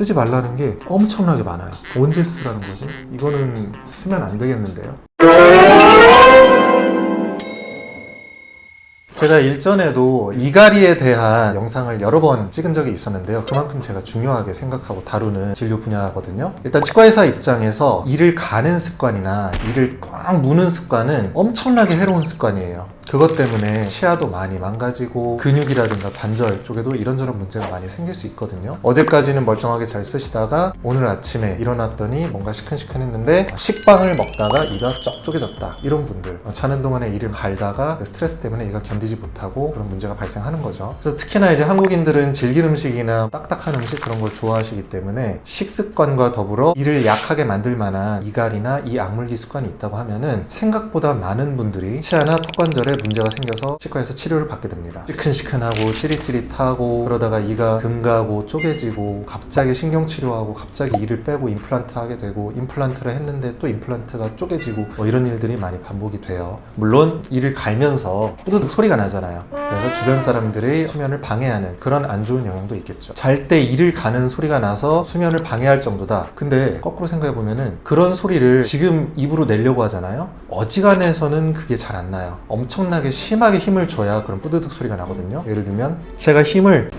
쓰지 말라는 게 엄청나게 많아요. 언제 쓰라는 거지? 이거는 쓰면 안 되겠는데요. 제가 일전에도 이갈이에 대한 영상을 여러 번 찍은 적이 있었는데요. 그만큼 제가 중요하게 생각하고 다루는 진료 분야거든요. 일단 치과의사 입장에서 이를 가는 습관이나 이를 꽉 무는 습관은 엄청나게 해로운 습관이에요. 그것 때문에 치아도 많이 망가지고 근육이라든가 관절 쪽에도 이런저런 문제가 많이 생길 수 있거든요. 어제까지는 멀쩡하게 잘 쓰시다가 오늘 아침에 일어났더니 뭔가 시큰시큰했는데 식빵을 먹다가 이가 쩍 쪼개졌다, 이런 분들, 자는 동안에 이를 갈다가 스트레스 때문에 이가 견디지 못하고 그런 문제가 발생하는 거죠. 그래서 특히나 이제 한국인들은 질긴 음식이나 딱딱한 음식 그런 걸 좋아하시기 때문에 식습관과 더불어 이를 약하게 만들 만한 이갈이나 이 악물기 습관이 있다고 하면은 생각보다 많은 분들이 치아나 턱관절에 문제가 생겨서 치과에서 치료를 받게 됩니다. 시큰시큰하고 찌릿찌릿하고 그러다가 이가 금가고 쪼개지고 갑자기 신경치료하고 갑자기 이를 빼고 임플란트 하게 되고 임플란트를 했는데 또 임플란트가 쪼개지고 뭐 이런 일들이 많이 반복이 돼요. 물론 이를 갈면서 뿌드득 소리가 나잖아요. 그래서 주변 사람들의 수면을 방해하는 그런 안 좋은 영향도 있겠죠. 잘 때 이를 가는 소리가 나서 수면을 방해할 정도다. 근데 거꾸로 생각해보면은 그런 소리를 지금 입으로 내려고 하잖아요. 어지간해서는 그게 잘 안 나요. 엄청나게 심하게 힘을 줘야 그런 뿌드득 소리가 나거든요. 예를 들면 제가 힘을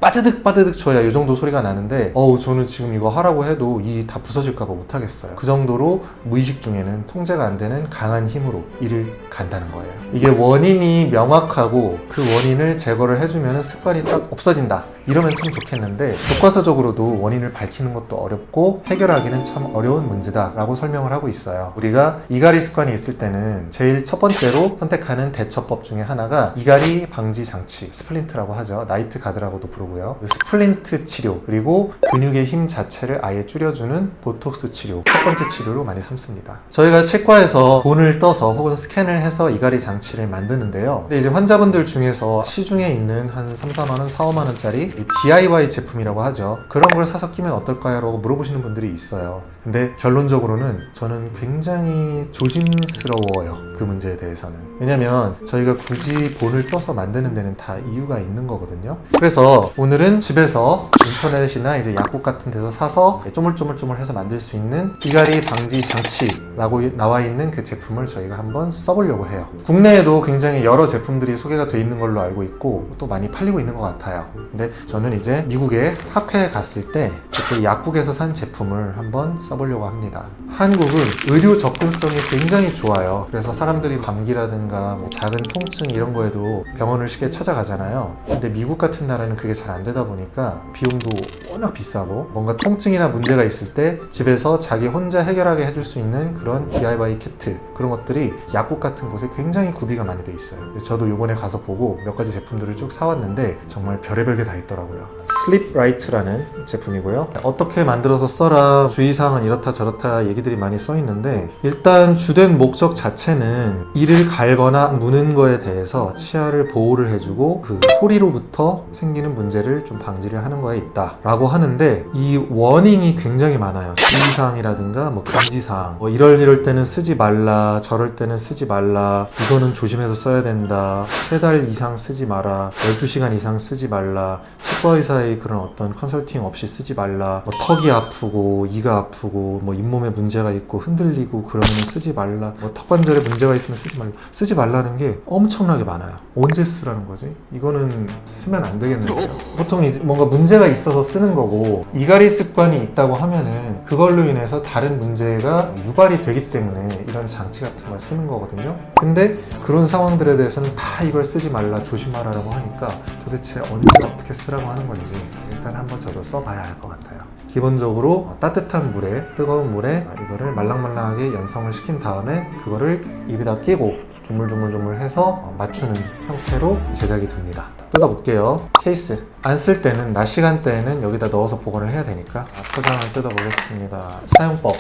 빠드득 줘야 이 정도 소리가 나는데 저는 지금 이거 하라고 해도 이 다 부서질까봐 못하겠어요. 그 정도로 무의식 중에는 통제가 안 되는 강한 힘으로 이를 간다는 거예요. 이게 원인이 명확하고 그 원인을 제거를 해주면 습관이 딱 없어진다, 이러면 참 좋겠는데 교과서적으로도 원인을 밝히는 것도 어렵고 해결하기는 참 어려운 문제다 라고 설명을 하고 있어요. 우리가 이갈이 습관이 있을 때는 제일 첫 번째로 선택하는 대처법 중에 하나가 이갈이 방지 장치, 스플린트라고 하죠. 나이트 가드라고도 부르고요. 스플린트 치료, 그리고 근육의 힘 자체를 아예 줄여주는 보톡스 치료, 첫 번째 치료로 많이 삼습니다. 저희가 치과에서 돈을 떠서 혹은 스캔을 해서 이갈이 장치를 만드는데요. 근데 이제 환자분들 중에서 시중에 있는 한 3, 4만원, 4, 5만원짜리 DIY 제품이라고 하죠. 그런 걸 사서 끼면 어떨까요? 라고 물어보시는 분들이 있어요. 근데 결론적으로는 저는 굉장히 조심스러워요. 그 문제에 대해서는. 왜냐면 저희가 굳이 돈을 떠서 만드는 데는 다 이유가 있는 거거든요. 그래서 오늘은 집에서 인터넷이나 이제 약국 같은 데서 사서 쪼물쪼물해서 만들 수 있는 이갈이 방지 장치라고 나와 있는 그 제품을 저희가 한번 써보려고 해요. 국내에도 굉장히 여러 제품들이 소개가 돼 있는 걸로 알고 있고 또 많이 팔리고 있는 것 같아요. 근데 저는 이제 미국에 학회에 갔을 때 그때 약국에서 산 제품을 한번 써보려고 합니다. 한국은 의료 접근성이 굉장히 좋아요. 그래서 사람들이 감기라든가 뭐 작은 통증 이런 거에도 병원을 쉽게 찾아가잖아요. 근데 미국 같은 나라는 그게 잘 안 되다 보니까 비용도 워낙 비싸고 뭔가 통증이나 문제가 있을 때 집에서 자기 혼자 해결하게 해줄 수 있는 그런 DIY 키트, 그런 것들이 약국 같은 곳에 굉장히 구비가 많이 돼 있어요. 저도 이번에 가서 보고 몇 가지 제품들을 쭉 사왔는데 정말 별의별 게 다 있더라고요. 슬립라이트라는 제품이고요. 어떻게 만들어서 써라, 주의사항은 이렇다 저렇다 얘기들이 많이 써 있는데, 일단 주된 목적 자체는 이를 갈거나 무는 거에 대해서 치아를 보호를 해주고 그 소리로부터 생기는 문제를 좀 방지를 하는 거에 있다 라고 하는데, 이 워닝이 굉장히 많아요. 주의사항이라든가 뭐 금지사항, 뭐 이럴 때는 쓰지 말라, 저럴 때는 쓰지 말라, 이거는 조심해서 써야 된다, 3달 이상 쓰지 마라, 12시간 이상 쓰지 말라, 치과의사의 그런 어떤 컨설팅 없이 쓰지 말라, 뭐 턱이 아프고 이가 아프고 뭐 잇몸에 문제가 있고 흔들리고 그러면 쓰지 말라, 뭐 턱관절에 문제가 있으면 쓰지 말라. 쓰지 말라는 게 엄청나게 많아요. 언제 쓰라는 거지? 이거는 쓰면 안 되겠는데요. 보통 이제 뭔가 문제가 있어서 쓰는 거고, 이갈이 습관이 있다고 하면은 그걸로 인해서 다른 문제가 유발이 되기 때문에 이런 장치 같은 걸 쓰는 거거든요. 근데 그런 상황들에 대해서는 다 이걸 쓰지 말라, 조심하라고 하니까 도대체 언제 어떻게 쓰라고 하는 건지 일단 한번 저도 써봐야 할 것 같아요. 기본적으로 따뜻한 물에, 뜨거운 물에 이거를 말랑말랑하게 연성을 시킨 다음에 그거를 입에다 끼고 조물조물 해서 맞추는 형태로 제작이 됩니다. 뜯어볼게요. 케이스 안 쓸 때는, 낮 시간대에는 여기다 넣어서 보관을 해야 되니까 포장을 뜯어보겠습니다. 사용법.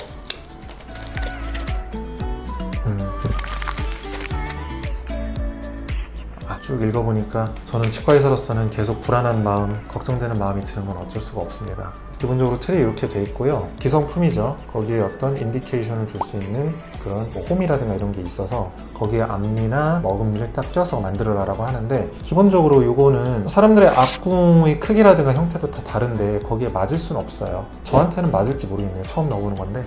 쭉 읽어보니까 저는 치과의사로서는 계속 불안한 마음, 걱정되는 마음이 드는 건 어쩔 수가 없습니다. 기본적으로 틀이 이렇게 돼 있고요. 기성품이죠. 거기에 어떤 인디케이션을 줄 수 있는 그런 뭐 홈이라든가 이런 게 있어서 거기에 앞니나 머금니를 딱 껴서 만들어라라고 하는데, 기본적으로 이거는 사람들의 악궁의 크기라든가 형태도 다 다른데 거기에 맞을 수는 없어요. 저한테는 맞을지 모르겠네요. 처음 넣어보는 건데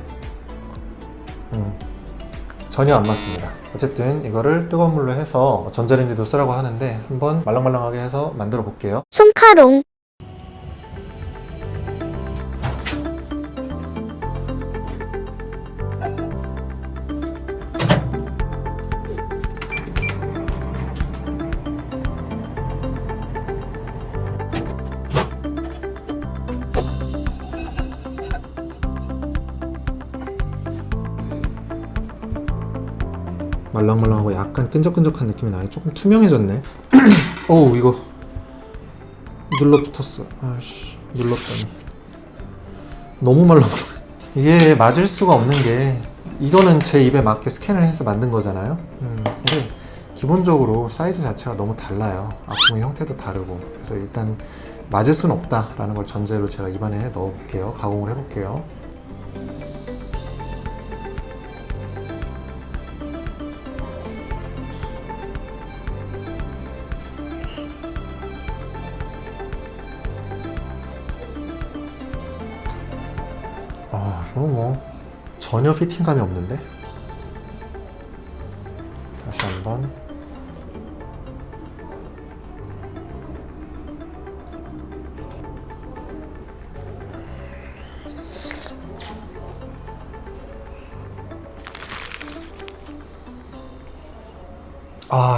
전혀 안 맞습니다. 어쨌든 이거를 뜨거운 물로 해서 전자레인지도 쓰라고 하는데 한번 말랑말랑하게 해서 만들어 볼게요. 손카롱. 말랑말랑하고 약간 끈적끈적한 느낌이 나요. 조금 투명해졌네. 어우, 이거 눌러붙었어. 아이씨, 눌렀더니 너무 말랑말랑. 이게 맞을 수가 없는 게, 이거는 제 입에 맞게 스캔을 해서 만든 거잖아요. 근데 기본적으로 사이즈 자체가 너무 달라요. 악궁의 형태도 다르고. 그래서 일단 맞을 수는 없다라는 걸 전제로 제가 입안에 넣어볼게요. 가공을 해볼게요. 뭐 전혀 피팅감이 없는데? 다시 한번.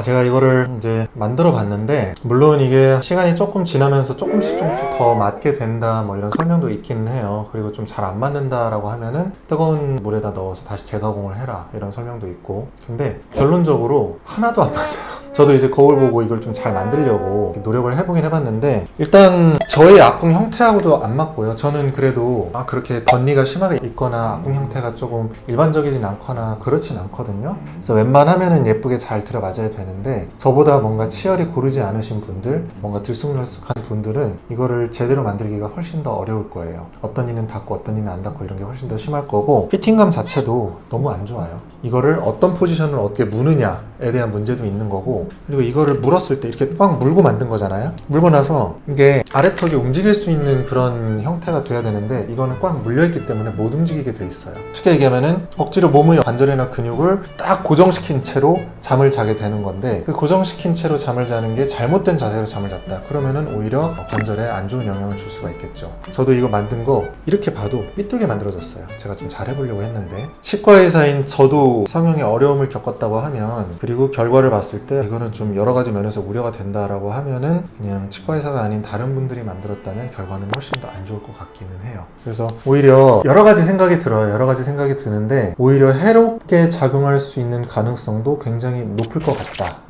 제가 이거를 이제 만들어 봤는데, 물론 이게 시간이 조금 지나면서 조금씩 더 맞게 된다 뭐 이런 설명도 있기는 해요. 그리고 좀 잘 안 맞는다라고 하면은 뜨거운 물에다 넣어서 다시 재가공을 해라 이런 설명도 있고. 근데 결론적으로 하나도 안 맞아요. 저도 이제 거울 보고 이걸 좀 잘 만들려고 노력을 해보긴 해봤는데, 일단 저의 악궁 형태하고도 안 맞고요. 저는 그래도 그렇게 덧니가 심하게 있거나 악궁 형태가 조금 일반적이진 않거나 그렇진 않거든요. 그래서 웬만하면은 예쁘게 잘 들어맞아야 되는데, 저보다 뭔가 치열이 고르지 않으신 분들, 뭔가 들쑥날쑥한 분들은 이거를 제대로 만들기가 훨씬 더 어려울 거예요. 어떤 이는 닿고 어떤 이는 안 닿고 이런 게 훨씬 더 심할 거고, 피팅감 자체도 너무 안 좋아요. 이거를 어떤 포지션을 어떻게 무느냐에 대한 문제도 있는 거고, 그리고 이거를 물었을 때 이렇게 꽉 물고 만든 거잖아요. 물고 나서 이게 아래턱이 움직일 수 있는 그런 형태가 돼야 되는데, 이거는 꽉 물려있기 때문에 못 움직이게 돼 있어요. 쉽게 얘기하면은 억지로 몸의 관절이나 근육을 딱 고정시킨 채로 잠을 자게 되는 건데, 그 고정시킨 채로 잠을 자는 게 잘못된 자세로 잠을 잤다 그러면은 오히려 관절에 안 좋은 영향을 줄 수가 있겠죠. 저도 이거 만든 거 이렇게 봐도 삐뚤게 만들어졌어요. 제가 좀 잘해보려고 했는데, 치과의사인 저도 성형에 어려움을 겪었다고 하면, 그리고 결과를 봤을 때 이거는 좀 여러 가지 면에서 우려가 된다라고 하면은, 그냥 치과의사가 아닌 다른 분들이 만들었다면 결과는 훨씬 더 안 좋을 것 같기는 해요. 그래서 오히려 여러 가지 생각이 들어요. 여러 가지 생각이 드는데, 오히려 해롭게 작용할 수 있는 가능성도 굉장히 높을 것 같다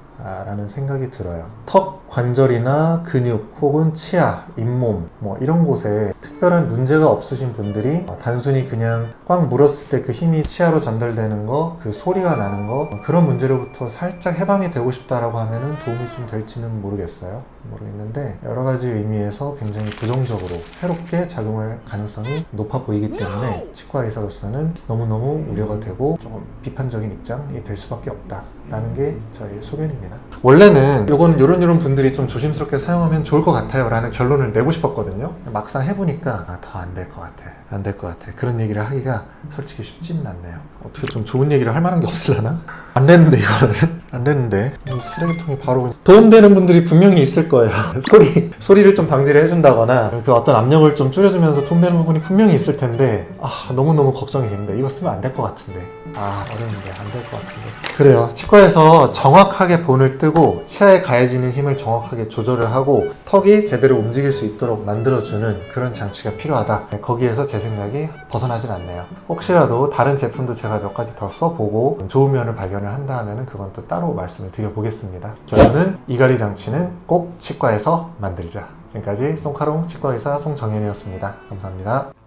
라는 생각이 들어요. 턱 관절이나 근육 혹은 치아, 잇몸 뭐 이런 곳에 특별한 문제가 없으신 분들이 단순히 그냥 꽉 물었을 때 그 힘이 치아로 전달되는 거, 그 소리가 나는 거, 그런 문제로부터 살짝 해방이 되고 싶다라고 하면은 도움이 좀 될지는 모르겠는데, 여러 가지 의미에서 굉장히 부정적으로 해롭게 작용할 가능성이 높아 보이기 때문에 치과 의사로서는 너무너무 우려가 되고 조금 비판적인 입장이 될 수밖에 없다라는 게 저의 소견입니다. 원래는 요런 분들이 좀 조심스럽게 사용하면 좋을 것 같아요 라는 결론을 내고 싶었거든요. 막상 해보니까 더 안 될 것 같아. 그런 얘기를 하기가 솔직히 쉽지는 않네요. 어떻게 좀 좋은 얘기를 할 만한 게 없으려나? 안 됐는데, 이거는 안 됐는데. 이 쓰레기통이 바로 도움되는 분들이 분명히 있을 거예요. 소리를 좀 방지를 해준다거나 그 어떤 압력을 좀 줄여주면서 도움되는 부분이 분명히 있을 텐데, 너무너무 걱정이 됩니다. 이거 쓰면 안 될 것 같은데. 어려운데 안 될 것 같은데. 그래요. 치과에서 정확하게 본을 뜨고 치아에 가해지는 힘을 정확하게 조절을 하고 턱이 제대로 움직일 수 있도록 만들어주는 그런 장치가 필요하다. 거기에서 제 생각이 벗어나진 않네요. 혹시라도 다른 제품도 제가 몇 가지 더 써보고 좋은 면을 발견을 한다 하면 그건 또 따로 말씀을 드려보겠습니다. 결론은 이갈이 장치는 꼭 치과에서 만들자. 지금까지 송카롱 치과의사 송정현이었습니다. 감사합니다.